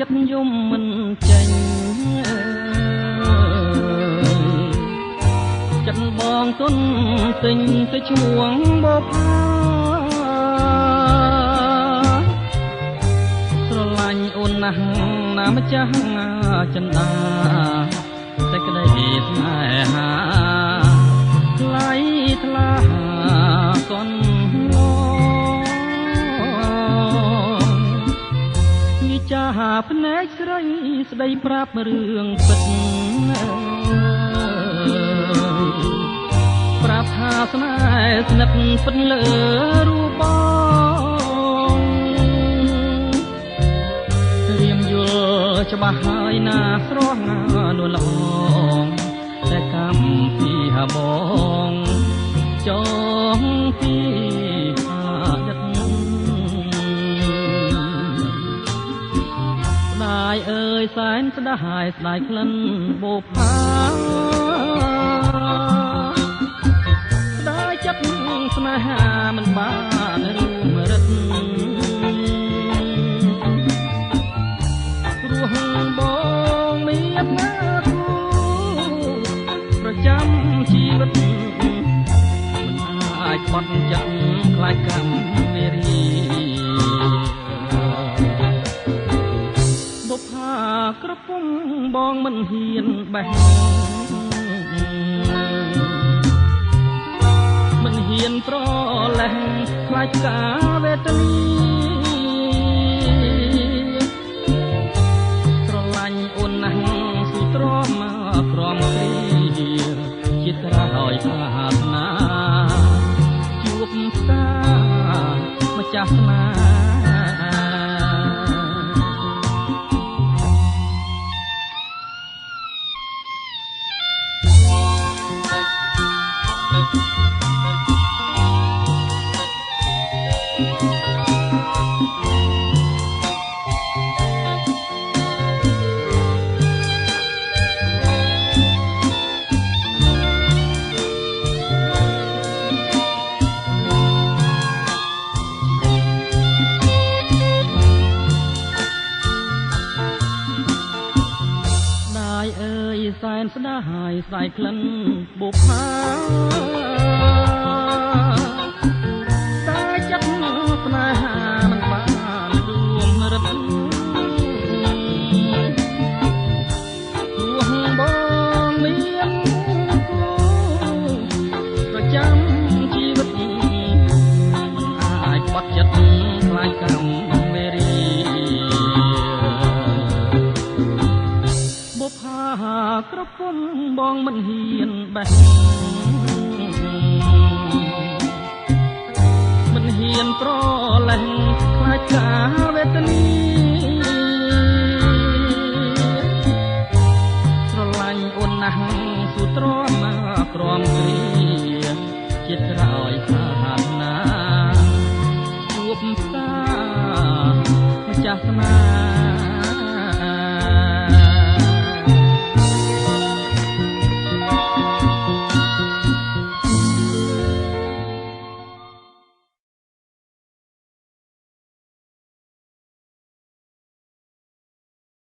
ចិត្តយំមិនចេញចិត្តបងទុនទិញទៅឈ្មោះបបស្រឡាញ់អូនណាស់ណាម្ចាស់ចិន្តាតែក្តីស្នេហាថ្លៃថ្លាកនចាភ្នែកស្រីស្ដីប្រាប់រឿងពិតប្រាប់ថាស្នេហ៍ស្និទ្ធពិតលើរូបបងរៀមយល់ច្បាស់ហើយណាស្រស់ណានួនល្អតែកម្មពីហបងចងពីអើយសែនស្ដាយស្ដាយក្លិនបុប្ផាស្ដាយចិត្តស្នេហាមិនបានរួមរិទ្ធរស់បងមានណាគូប្រចាំជីវិតមិនអាចបត់ចិត្តខ្លាចកម្មមេរីក្រពុំបងមិនហ៊ានបេះមិនហ៊ានប្រលេះខ្លាចការវេទនីស្រឡាញ់អូនណាស់ស៊ូទ្រាំក្រំគ្រីជាក្រោយប្រាថ្នាជួបផ្សារម្ចាស់ស្នេហ៍សែនស្ដាយស្ដាយក្លិនបុប្ផាតែចិត្តស្នេហាមិនបានរួមរិទ្ធរួងបងមានគូប្រចាំជីវិតមិនអាចបត់ចិត្តខ្លាចកម្មមេរីបុប្ផាក្រពុំបងមិនហ៊ានបេះមិនហ៊ានប្រលេះខ្លាចការវេទនីស្រឡាញ់អូនណាស់ស៊ូទ្រាំក្រំគ្រីជាក្រោយប្រាថ្នាជួបផ្សារម្ចាស់ស្នេ